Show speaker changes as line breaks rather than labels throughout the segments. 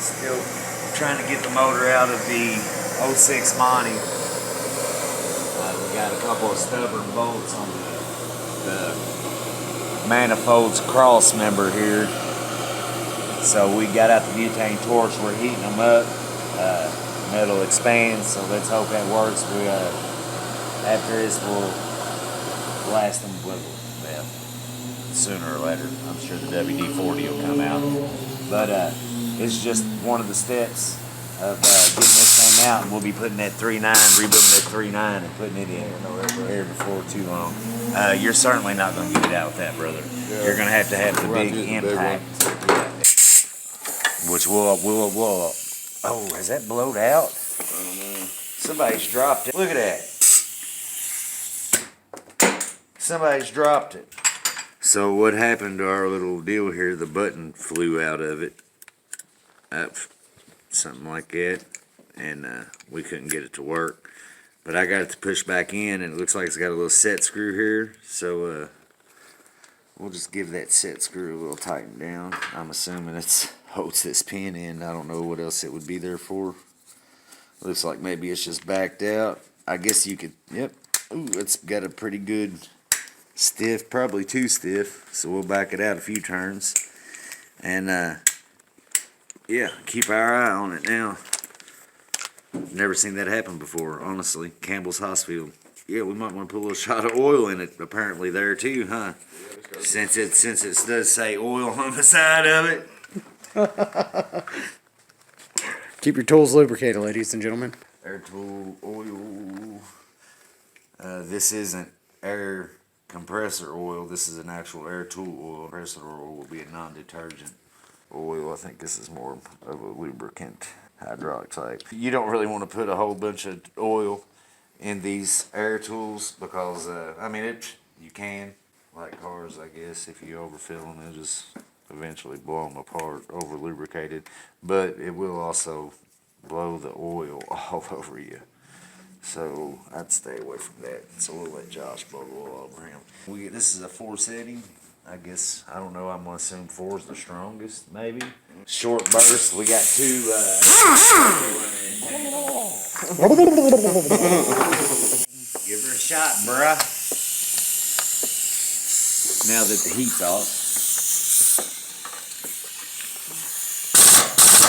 Still trying to get the motor out of the '06 Monte. We got a couple of stubborn bolts on the manifold's cross member here. So we got out the butane torch, we're heating them up. Metal expands, so let's hope that works. We after this we'll blast them with sooner or later. I'm sure the WD-40 will come out. But it's just one of the steps of getting this thing out, and we'll be putting that 3.9, rebuilding that 3.9 and putting it in here before too long. You're certainly not going to get it out with that, brother. Yeah. You're going to have the big impact. Which we'll oh, has that blowed out?
I don't know.
Somebody's dropped it. Look at that. Somebody's dropped it. So what happened to our little deal here, the button flew out of it. Something like that. And we couldn't get it to work. But I got it to push back in, and it looks like it's got a little set screw here. So we'll just give that set screw a little tighten down. I'm assuming it holds this pin in. I don't know what else it would be there for. Looks like maybe it's just backed out. I guess you could, yep. Ooh, it's got a pretty good stiff, probably too stiff. So we'll back it out a few turns. And yeah, keep our eye on it now. Never seen that happen before, honestly. Campbell's Hospital. Yeah, we might want to put a little shot of oil in it apparently there too, huh? Since it does say oil on the side of it.
Keep your tools lubricated, ladies and gentlemen.
Air tool oil. This isn't air compressor oil. This is an actual air tool oil. Compressor oil will be a non-detergent oil. I think this is more of a lubricant, hydraulic type. You don't really want to put a whole bunch of oil in these air tools because I mean you can, like cars, I guess. If you overfill them, they'll just eventually blow them apart, over lubricated. But it will also blow the oil all over you. So I'd stay away from that. So we'll let Josh blow the oil over him. This is a 4 setting. I guess, I don't know, I'm going to assume 4 is the strongest, maybe. Short burst, we got 2. Give her a shot, bruh. Now that the heat's off.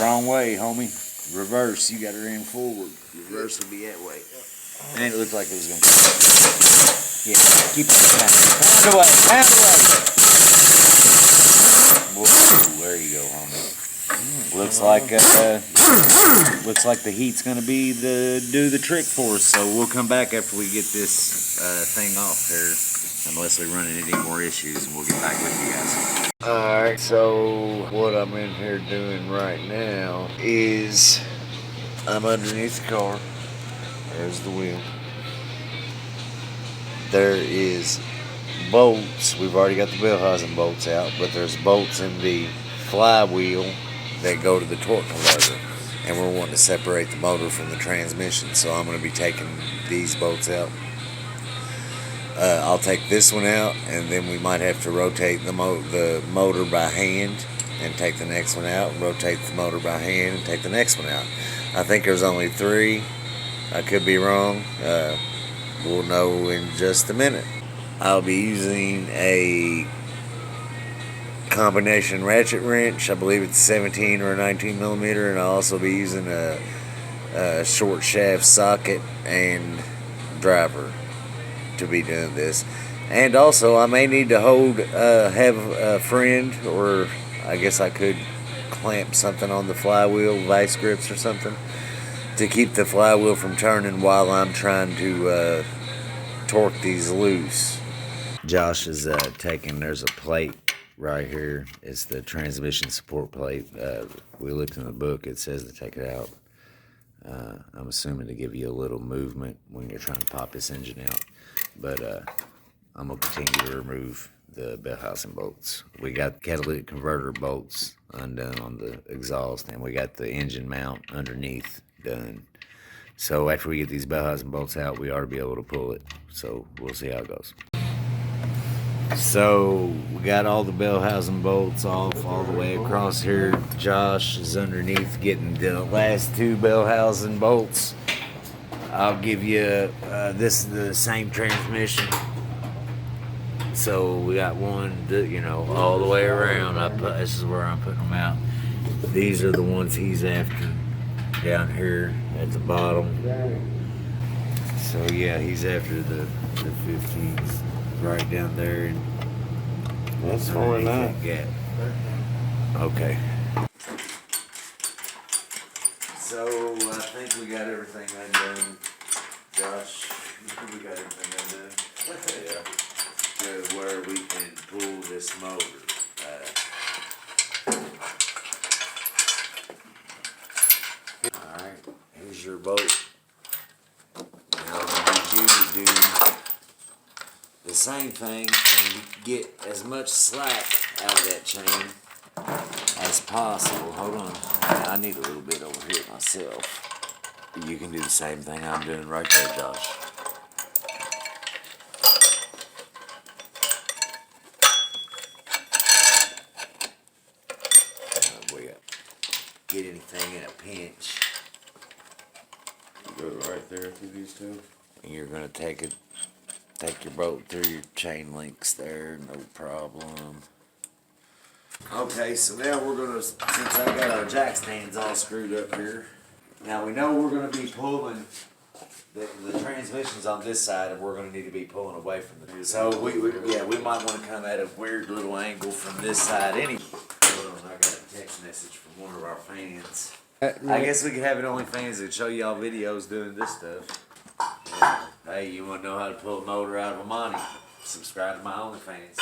Wrong way, homie. Reverse, you got her in forward. Reverse will be that way. And it looked like it was going to. Yeah, keep it pound away, pound away. Whoa, there you go, homie. Looks like the heat's going to be do the trick for us. So we'll come back after we get this thing off here, unless we run into any more issues, and we'll get back with you guys. Alright, so what I'm in here doing right now is I'm underneath the car. There's the wheel. There is bolts. We've already got the Bellhausen bolts out, but there's bolts in the flywheel that go to the torque converter. And we're wanting to separate the motor from the transmission, so I'm going to be taking these bolts out. I'll take this one out, and then we might have to rotate the motor by hand and take the next one out, and rotate the motor by hand and take the next one out. I think there's only 3. I could be wrong. We'll know in just a minute. I'll be using a combination ratchet wrench. I believe it's 17 or a 19 millimeter, and I'll also be using a short shaft socket and driver to be doing this. And also I may need to have a friend, or I guess I could clamp something on the flywheel, vice grips or something, to keep the flywheel from turning while I'm trying to torque these loose. Josh is there's a plate right here. It's the transmission support plate. We looked in the book, it says to take it out. I'm assuming to give you a little movement when you're trying to pop this engine out. But I'm going to continue to remove the Bellhausen bolts. We got catalytic converter bolts undone on the exhaust, and we got the engine mount underneath done. So after we get these Bellhausen bolts out, we ought to be able to pull it. So we'll see how it goes. So we got all the bell housing bolts off all the way across here. Josh is underneath getting the last two bell housing bolts. I'll give you this is the same transmission. So we got one, all the way around. This is where I'm putting them out. These are the ones he's after down here at the bottom. So yeah, he's after the 15s right down there. And
that's fine now.
Okay. So I think we got everything undone. Josh, we got everything undone. Yeah. To where we can pull this motor. Alright, here's your boat. Now I need you to do the same thing and get as much slack out of that chain as possible. Hold on, I need a little bit over here myself. You can do the same thing I'm doing right there, Josh. Get anything in a pinch.
Go right there through these two.
And you're gonna take your boat through your chain links there, no problem. Okay, so now we're gonna, since I got our jack stands all screwed up here, now we know we're gonna be pulling the transmissions on this side, and we're gonna need to be pulling away from the. So we might want to come at a weird little angle from this side anyway. Hold on, I got a text message from one of our fans. I guess we could have it OnlyFans and show y'all videos doing this stuff. Hey, you want to know how to pull a motor out of a Monte? Subscribe to my OnlyFans.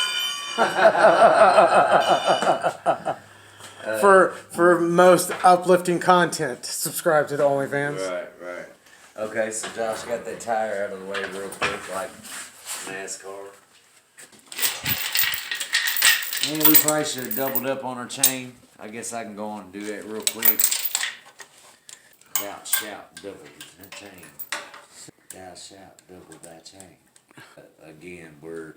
For most uplifting content, subscribe to the OnlyFans.
Right. Okay, so Josh got that tire out of the way real quick, like NASCAR. And we probably should have doubled up on our chain. I guess I can go on and do that real quick. Thou shalt double that chain. Thou shalt double that chain. Again, we're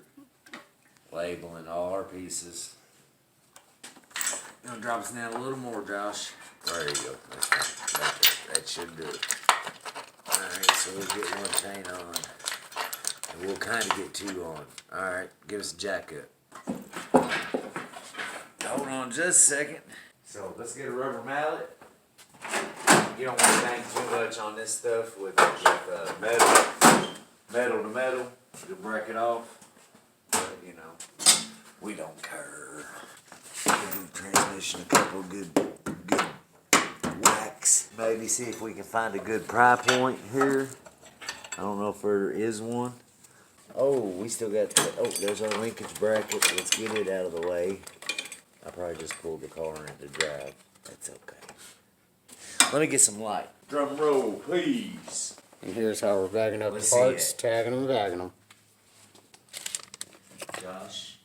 labeling all our pieces. Gonna drop us down a little more, Josh. There you go. That should do it. Alright, so we'll get one chain on. And we'll kind of get two on. Alright, give us a jack up. Hold on just a second. So let's get a rubber mallet. You don't want to bang too much on this stuff with metal to metal. You'll break it off. But we don't care. Give the transmission a couple good whacks. Maybe see if we can find a good pry point here. I don't know if there is one. Oh, we still got there's our linkage bracket. Let's get it out of the way. I probably just pulled the car into drive. That's okay. Let me get some light. Drum roll, please.
And here's how we're bagging up
Let's
the
see
parts,
it.
tagging them, bagging them.
Josh.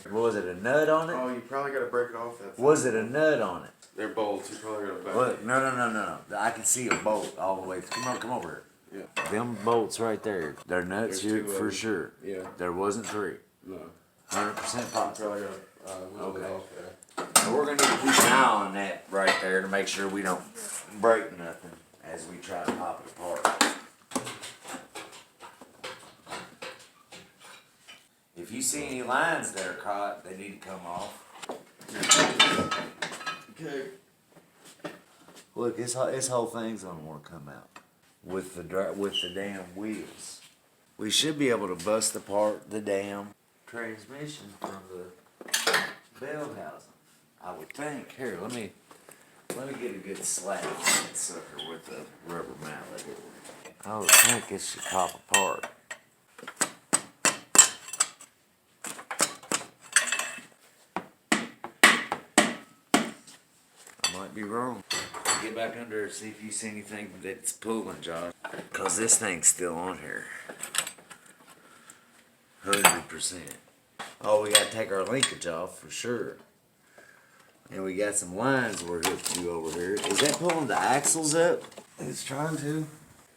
Was it a nut on it?
Oh, you probably gotta break it off that side.
Was it a nut on it?
They're bolts, you probably gotta back
What? No. I can see a bolt all the way. Come over here.
Yeah.
Them bolts right there. They're nuts
There's two
here
of
for
them.
sure.
Yeah.
There wasn't three.
No.
100%
You
positive.
probably gotta wheel it
Okay.
off there.
So we're gonna need to keep an eye on that right there to make sure we don't break nothing as we try to pop it apart. If you see any lines that are caught, they need to come off.
Okay.
Look, this whole thing's gonna want to come out with the damn wheels. We should be able to bust apart the damn transmission from the bell housing. I would think. Here, let me get a good slap on that sucker with the rubber mallet. I would think it should pop apart. I might be wrong. Get back under see if you see anything that's pulling, Josh. Cause this thing's still on here. 100%. Oh, we gotta take our linkage off for sure. And we got some lines we're hooked to over here. Is that pulling the axles up?
It's trying to.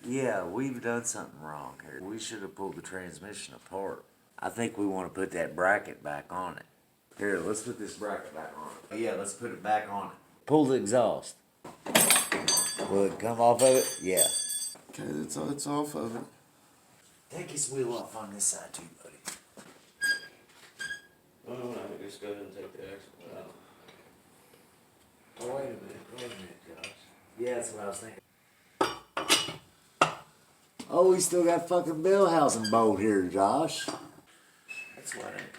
Yeah, we've done something wrong here. We should have pulled the transmission apart. I think we want to put that bracket back on it. Here, let's put this bracket back on it. Yeah, let's put it back on it. Pull the exhaust. Will it come off of it? Yeah.
Okay, it's off of it.
Take his wheel off on this side too, buddy.
Oh, no, just go ahead and take the axle out.
Oh, wait a minute, Josh. Yeah, that's what I was thinking. Oh, we still got fucking Bellhausen bolt here, Josh. That's why that